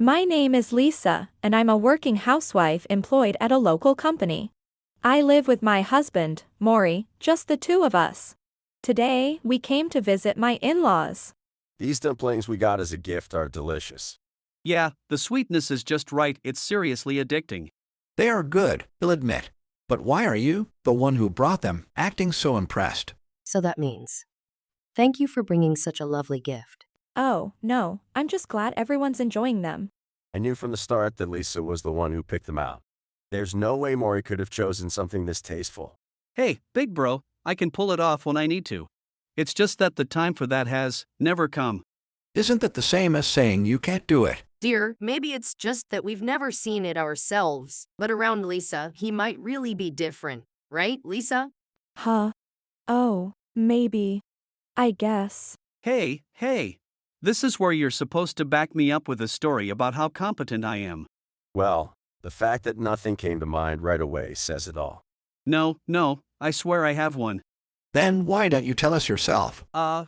My name is Lisa, and I'm a working housewife employed at a local company. I live with my husband, Mori, just the two of us. Today, we came to visit my in-laws. These dumplings we got as a gift are delicious. Yeah, the sweetness is just right, it's seriously addicting. They are good, he'll admit. But why are you, the one who brought them, acting so impressed? So that means, thank you for bringing such a lovely gift. Oh, no, I'm just glad everyone's enjoying them. I knew from the start that Lisa was the one who picked them out. There's no way Mori could have chosen something this tasteful. Hey, big bro, I can pull it off when I need to. It's just that the time for that has never come. Isn't that the same as saying you can't do it? Dear, maybe it's just that we've never seen it ourselves. But around Lisa, he might really be different. Right, Lisa? Huh? Oh, maybe. I guess. Hey. This is where you're supposed to back me up with a story about how competent I am. Well, the fact that nothing came to mind right away says it all. No, I swear I have one. Then why don't you tell us yourself? I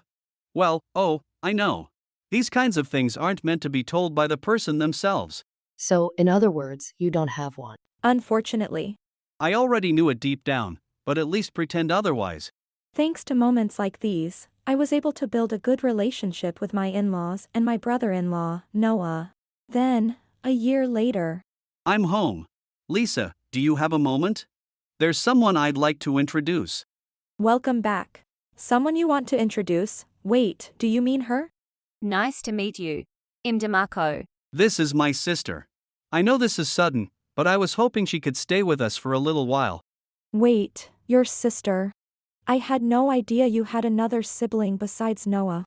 know. These kinds of things aren't meant to be told by the person themselves. So, in other words, you don't have one. Unfortunately. I already knew it deep down, but at least pretend otherwise. Thanks to moments like these, I was able to build a good relationship with my in-laws and my brother-in-law, Noah. Then, a year later. I'm home. Lisa, do you have a moment? There's someone I'd like to introduce. Welcome back. Someone you want to introduce? Wait, do you mean her? Nice to meet you. I'm Damako. This is my sister. I know this is sudden, but I was hoping she could stay with us for a little while. Wait, your sister. I had no idea you had another sibling besides Noah.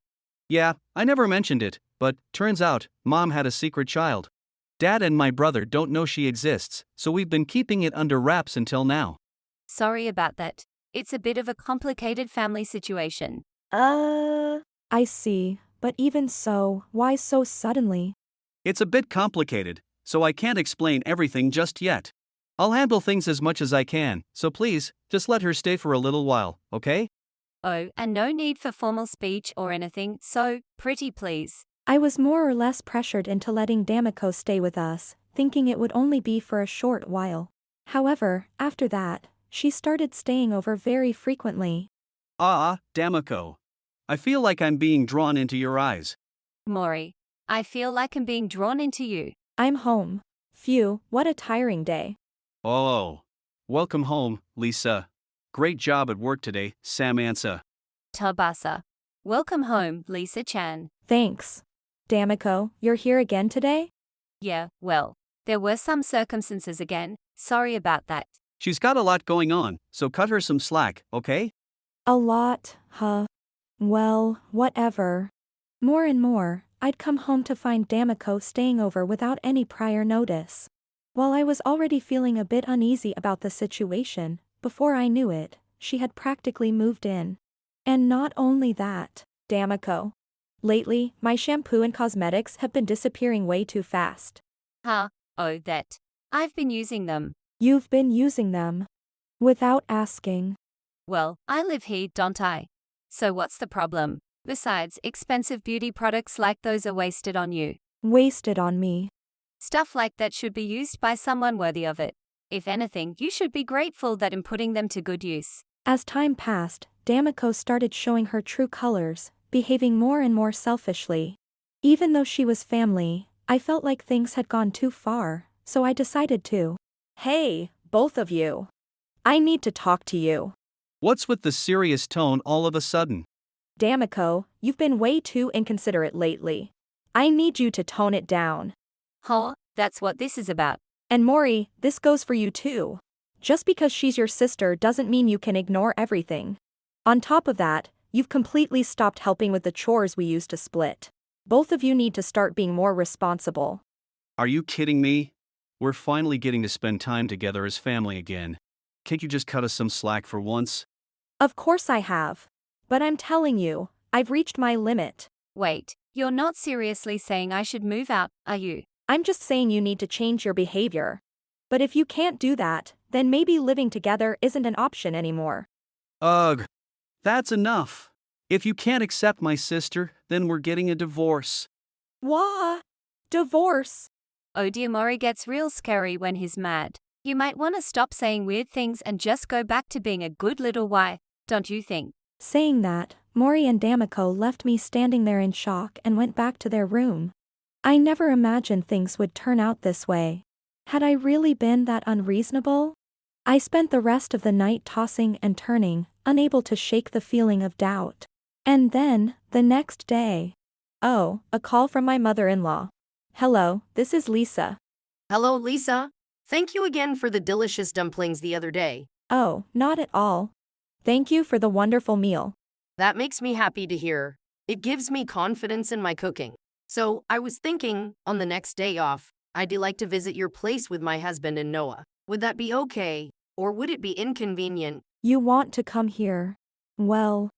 Yeah, I never mentioned it, but turns out, Mom had a secret child. Dad and my brother don't know she exists, so we've been keeping it under wraps until now. Sorry about that. It's a bit of a complicated family situation. I see, but even so, why so suddenly? It's a bit complicated, so I can't explain everything just yet. I'll handle things as much as I can, so please, just let her stay for a little while, okay? Oh, and no need for formal speech or anything, so, pretty please. I was more or less pressured into letting Damako stay with us, thinking it would only be for a short while. However, after that, she started staying over very frequently. Damako. I feel like I'm being drawn into your eyes. Mori, I feel like I'm being drawn into you. I'm home. Phew, what a tiring day. Oh. Welcome home, Lisa. Great job at work today, Samantha. Tabasa. Welcome home, Lisa-chan. Thanks. Damako, you're here again today? Yeah, well, there were some circumstances again, sorry about that. She's got a lot going on, so cut her some slack, okay? A lot, huh? Well, whatever. More and more, I'd come home to find Damako staying over without any prior notice. While I was already feeling a bit uneasy about the situation, before I knew it, she had practically moved in. And not only that, Damako. Lately, my shampoo and cosmetics have been disappearing way too fast. Huh? Oh, that. I've been using them. You've been using them. Without asking. Well, I live here, don't I? So what's the problem? Besides, expensive beauty products like those are wasted on you. Wasted on me. Stuff like that should be used by someone worthy of it. If anything, you should be grateful that I'm putting them to good use. As time passed, Damako started showing her true colors, behaving more and more selfishly. Even though she was family, I felt like things had gone too far, so I decided to. Hey, both of you. I need to talk to you. What's with the serious tone all of a sudden? Damako, you've been way too inconsiderate lately. I need you to tone it down. Huh? That's what this is about. And Mori, this goes for you too. Just because she's your sister doesn't mean you can ignore everything. On top of that, you've completely stopped helping with the chores we used to split. Both of you need to start being more responsible. Are you kidding me? We're finally getting to spend time together as family again. Can't you just cut us some slack for once? Of course I have. But I'm telling you, I've reached my limit. Wait, you're not seriously saying I should move out, are you? I'm just saying you need to change your behavior. But if you can't do that, then maybe living together isn't an option anymore. Ugh. That's enough. If you can't accept my sister, then we're getting a divorce. What? Divorce? Oh dear, Mori gets real scary when he's mad. You might want to stop saying weird things and just go back to being a good little wife, don't you think? Saying that, Mori and Damako left me standing there in shock and went back to their room. I never imagined things would turn out this way. Had I really been that unreasonable? I spent the rest of the night tossing and turning, unable to shake the feeling of doubt. And then, the next day. Oh, a call from my mother-in-law. Hello, this is Lisa. Hello, Lisa. Thank you again for the delicious dumplings the other day. Oh, not at all. Thank you for the wonderful meal. That makes me happy to hear. It gives me confidence in my cooking. So, I was thinking, on the next day off, I'd like to visit your place with my husband and Noah. Would that be okay? Or would it be inconvenient? You want to come here? Well,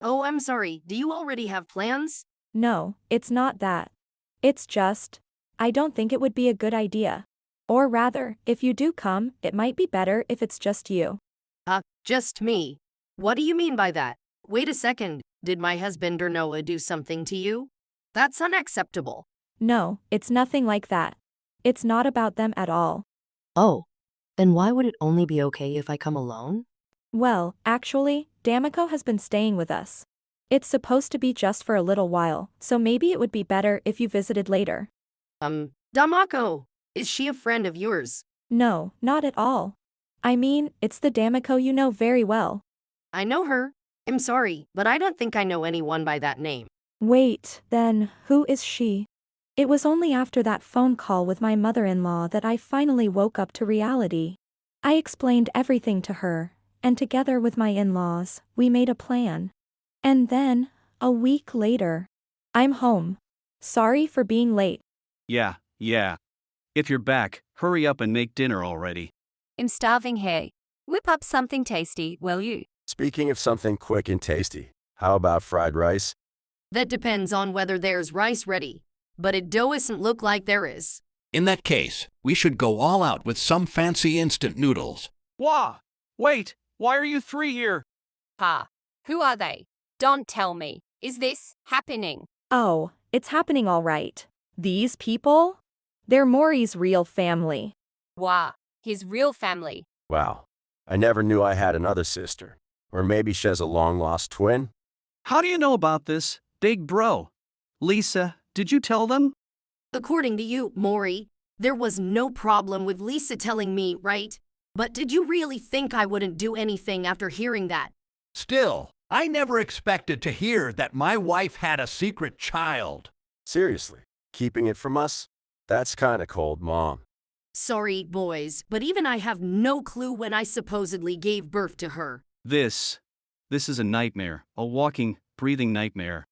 Oh, I'm sorry. Do you already have plans? no, it's not that. It's just, I don't think it would be a good idea. Or rather, if you do come, it might be better if it's just you. Just me. What do you mean by that? Wait a second. Did my husband or Noah do something to you? That's unacceptable. No, it's nothing like that. It's not about them at all. Oh, then why would it only be okay if I come alone? Well, actually, Damako has been staying with us. It's supposed to be just for a little while, so maybe it would be better if you visited later. Damako, is she a friend of yours? No, not at all. I mean, it's the Damako you know very well. I know her. I'm sorry, but I don't think I know anyone by that name. Wait, then, who is she? It was only after that phone call with my mother-in-law that I finally woke up to reality. I explained everything to her, and together with my in-laws, we made a plan. And then, a week later, I'm home. Sorry for being late. Yeah. If you're back, hurry up and make dinner already. I'm starving, hey. Whip up something tasty, will you? Speaking of something quick and tasty, how about fried rice? That depends on whether there's rice ready, but it doesn't look like there is. In that case, we should go all out with some fancy instant noodles. Wah! Wait, why are you three here? Ha. Who are they? Don't tell me. Is this happening? Oh, it's happening all right. These people? They're Mori's real family. Wah. His real family. Wow. I never knew I had another sister. Or maybe she has a long-lost twin? How do you know about this, big bro? Lisa, did you tell them? According to you, Mori, there was no problem with Lisa telling me, right? But did you really think I wouldn't do anything after hearing that? Still, I never expected to hear that my wife had a secret child. Seriously, keeping it from us? That's kinda cold, Mom. Sorry, boys, but even I have no clue when I supposedly gave birth to her. This is a nightmare, a walking, breathing nightmare.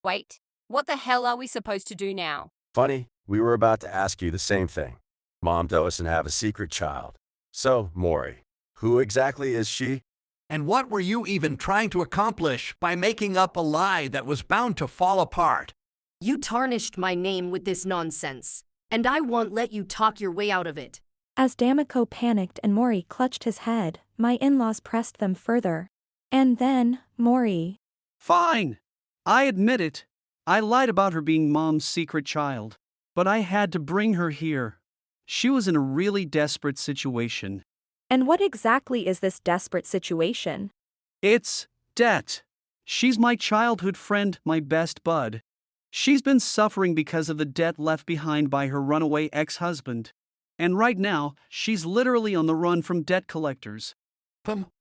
Wait. What the hell are we supposed to do now? Funny, we were about to ask you the same thing. Mom doesn't have a secret child. So, Mori, who exactly is she? And what were you even trying to accomplish by making up a lie that was bound to fall apart? You tarnished my name with this nonsense, and I won't let you talk your way out of it. As Damako panicked and Mori clutched his head, my in-laws pressed them further. And then, Mori. Fine. I admit it. I lied about her being Mom's secret child. But I had to bring her here. She was in a really desperate situation. And what exactly is this desperate situation? It's debt. She's my childhood friend, my best bud. She's been suffering because of the debt left behind by her runaway ex-husband. And right now, she's literally on the run from debt collectors.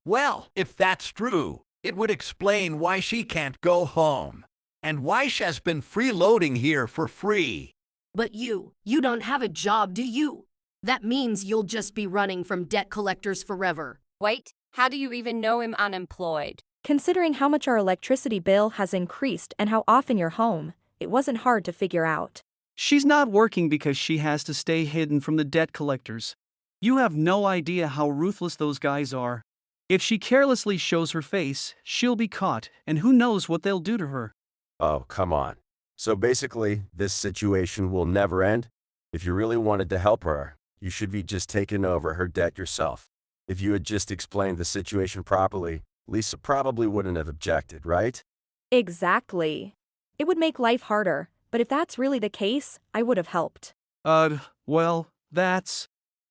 Well, if that's true, it would explain why she can't go home. And why she has been freeloading here for free. But you don't have a job, do you? That means you'll just be running from debt collectors forever. Wait, how do you even know I'm unemployed? Considering how much our electricity bill has increased and how often you're home, it wasn't hard to figure out. She's not working because she has to stay hidden from the debt collectors. You have no idea how ruthless those guys are. If she carelessly shows her face, she'll be caught, and who knows what they'll do to her. Oh, come on. So basically, this situation will never end? If you really wanted to help her, you should be just taking over her debt yourself. If you had just explained the situation properly, Lisa probably wouldn't have objected, right? Exactly. It would make life harder, but if that's really the case, I would have helped. Well, that's.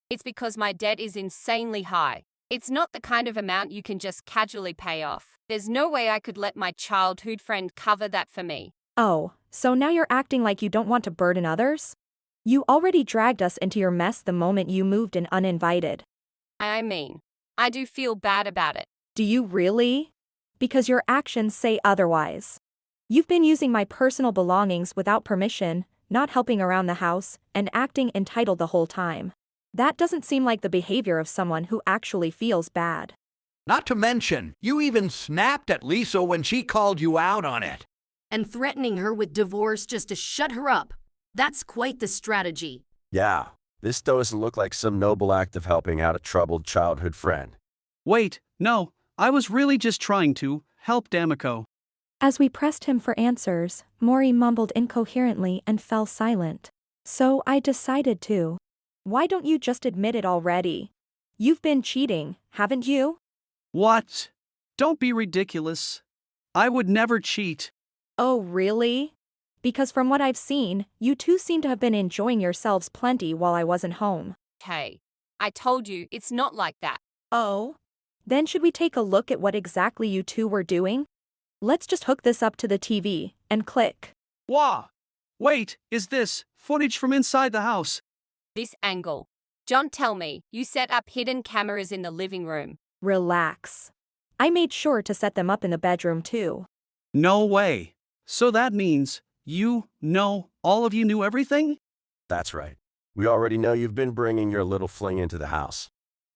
It's because my debt is insanely high. It's not the kind of amount you can just casually pay off. There's no way I could let my childhood friend cover that for me. Oh, so now you're acting like you don't want to burden others? You already dragged us into your mess the moment you moved in uninvited. I mean, I do feel bad about it. Do you really? Because your actions say otherwise. You've been using my personal belongings without permission, not helping around the house, and acting entitled the whole time. That doesn't seem like the behavior of someone who actually feels bad. Not to mention, you even snapped at Lisa when she called you out on it. And threatening her with divorce just to shut her up. That's quite the strategy. Yeah, this doesn't look like some noble act of helping out a troubled childhood friend. Wait, no, I was really just trying to help Damako. As we pressed him for answers, Mori mumbled incoherently and fell silent. So I decided to. Why don't you just admit it already? You've been cheating, haven't you? What? Don't be ridiculous. I would never cheat. Oh, really? Because from what I've seen, you two seem to have been enjoying yourselves plenty while I wasn't home. Hey, I told you it's not like that. Oh? Then should we take a look at what exactly you two were doing? Let's just hook this up to the TV, and click. Wah! Wait, is this footage from inside the house? This angle. John, tell me, you set up hidden cameras in the living room. Relax. I made sure to set them up in the bedroom too. No way. So that means, all of you knew everything? That's right. We already know you've been bringing your little fling into the house.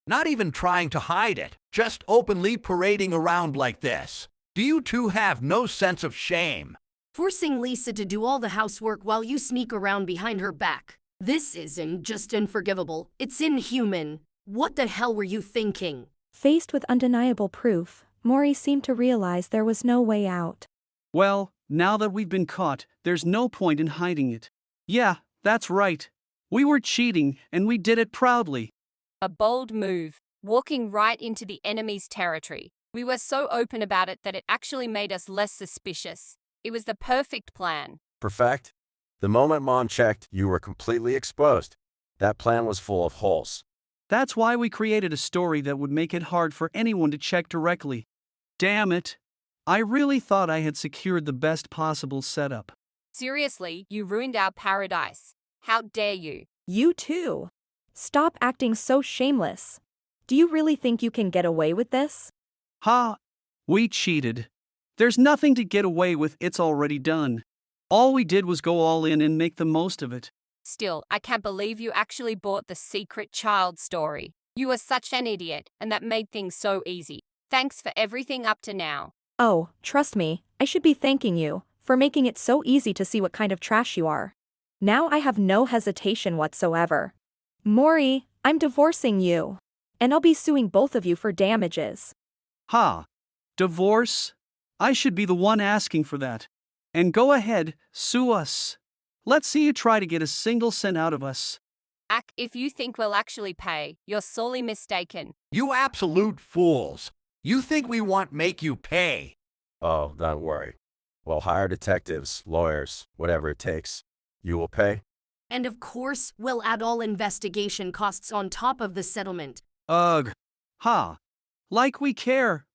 Not even trying to hide it, just openly parading around like this. Do you two have no sense of shame? Forcing Lisa to do all the housework while you sneak around behind her back. This isn't just unforgivable, it's inhuman. What the hell were you thinking? Faced with undeniable proof, Mori seemed to realize there was no way out. Well, now that we've been caught, there's no point in hiding it. Yeah, that's right. We were cheating, and we did it proudly. A bold move, walking right into the enemy's territory. We were so open about it that it actually made us less suspicious. It was the perfect plan. Perfect? The moment Mom checked, you were completely exposed. That plan was full of holes. That's why we created a story that would make it hard for anyone to check directly. Damn it. I really thought I had secured the best possible setup. Seriously, you ruined our paradise. How dare you? You too. Stop acting so shameless. Do you really think you can get away with this? Ha! We cheated. There's nothing to get away with, it's already done. All we did was go all in and make the most of it. Still, I can't believe you actually bought the secret child story. You are such an idiot, and that made things so easy. Thanks for everything up to now. Oh, trust me, I should be thanking you for making it so easy to see what kind of trash you are. Now I have no hesitation whatsoever. Mori, I'm divorcing you. And I'll be suing both of you for damages. Ha! Divorce? I should be the one asking for that. And go ahead, sue us. Let's see you try to get a single cent out of us. If you think we'll actually pay, you're sorely mistaken. You absolute fools. You think we won't make you pay? Oh, don't worry. We'll hire detectives, lawyers, whatever it takes. You will pay? And of course, we'll add all investigation costs on top of the settlement. Ugh. Ha! Like we care.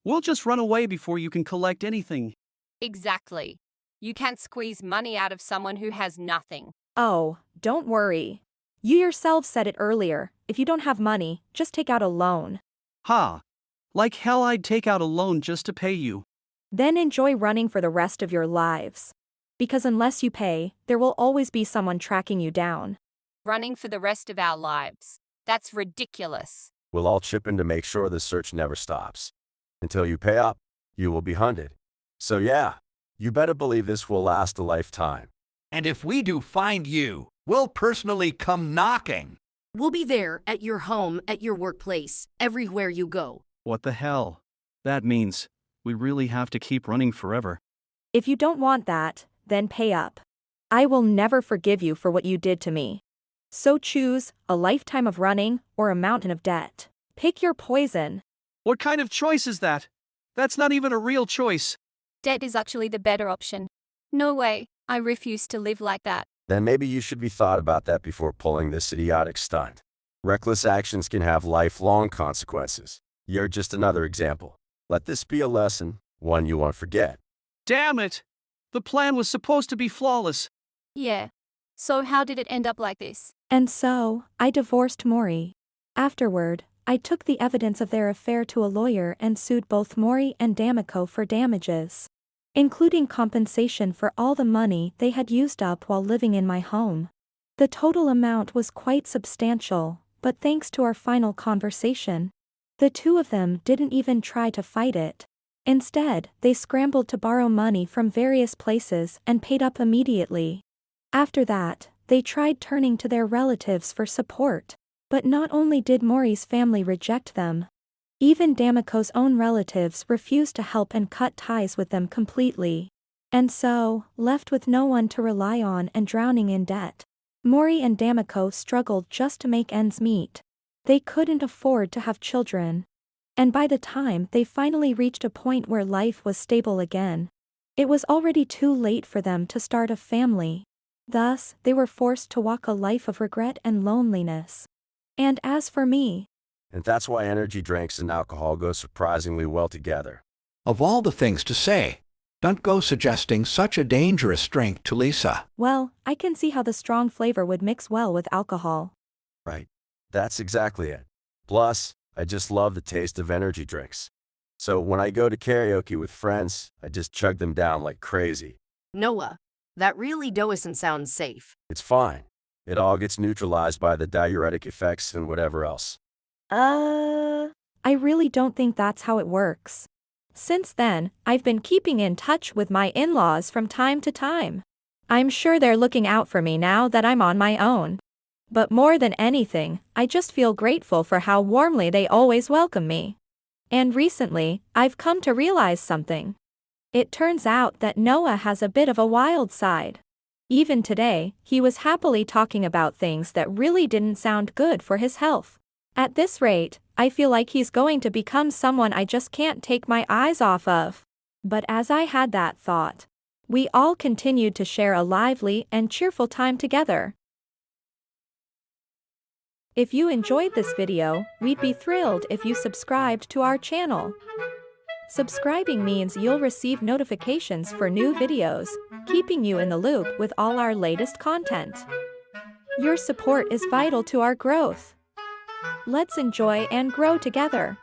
We'll just run away before you can collect anything. Exactly. You can't squeeze money out of someone who has nothing. Oh, don't worry. You yourselves said it earlier, if you don't have money, just take out a loan. Ha! Like hell I'd take out a loan just to pay you. Then enjoy running for the rest of your lives. Because unless you pay, there will always be someone tracking you down. Running for the rest of our lives. That's ridiculous. We'll all chip in to make sure the search never stops. Until you pay up, you will be hunted. So yeah, you better believe this will last a lifetime. And if we do find you, we'll personally come knocking. We'll be there, at your home, at your workplace, everywhere you go. What the hell? That means we really have to keep running forever. If you don't want that, then pay up. I will never forgive you for what you did to me. So choose a lifetime of running or a mountain of debt. Pick your poison. What kind of choice is that? That's not even a real choice. Debt is actually the better option. No way, I refuse to live like that. then maybe you should be thought about that before pulling this idiotic stunt. Reckless actions can have lifelong consequences. You're just another example. Let this be a lesson, one you won't forget. Damn it! The plan was supposed to be flawless. Yeah. So how did it end up like this? And so, I divorced Mori. Afterward, I took the evidence of their affair to a lawyer and sued both Mori and Damako for damages, including compensation for all the money they had used up while living in my home. The total amount was quite substantial, but thanks to our final conversation, the two of them didn't even try to fight it. Instead, they scrambled to borrow money from various places and paid up immediately. After that, they tried turning to their relatives for support. But not only did Mori's family reject them, even Damako's own relatives refused to help and cut ties with them completely. And so, left with no one to rely on and drowning in debt, Mori and Damako struggled just to make ends meet. They couldn't afford to have children. And by the time they finally reached a point where life was stable again, it was already too late for them to start a family. Thus, they were forced to walk a life of regret and loneliness. And as for me, And that's why energy drinks and alcohol go surprisingly well together. Of all the things to say, don't go suggesting such a dangerous drink to Lisa. well, I can see how the strong flavor would mix well with alcohol. Right. That's exactly it. Plus, I just love the taste of energy drinks. So when I go to karaoke with friends, I just chug them down like crazy. Noah, that really doesn't sound safe. It's fine. It all gets neutralized by the diuretic effects and whatever else. I really don't think that's how it works. Since then, I've been keeping in touch with my in-laws from time to time. I'm sure they're looking out for me now that I'm on my own. But more than anything, I just feel grateful for how warmly they always welcome me. And recently, I've come to realize something. It turns out that Noah has a bit of a wild side. Even today, he was happily talking about things that really didn't sound good for his health. At this rate, I feel like he's going to become someone I just can't take my eyes off of. But as I had that thought, we all continued to share a lively and cheerful time together. If you enjoyed this video, we'd be thrilled if you subscribed to our channel. Subscribing means you'll receive notifications for new videos, keeping you in the loop with all our latest content. Your support is vital to our growth. Let's enjoy and grow together.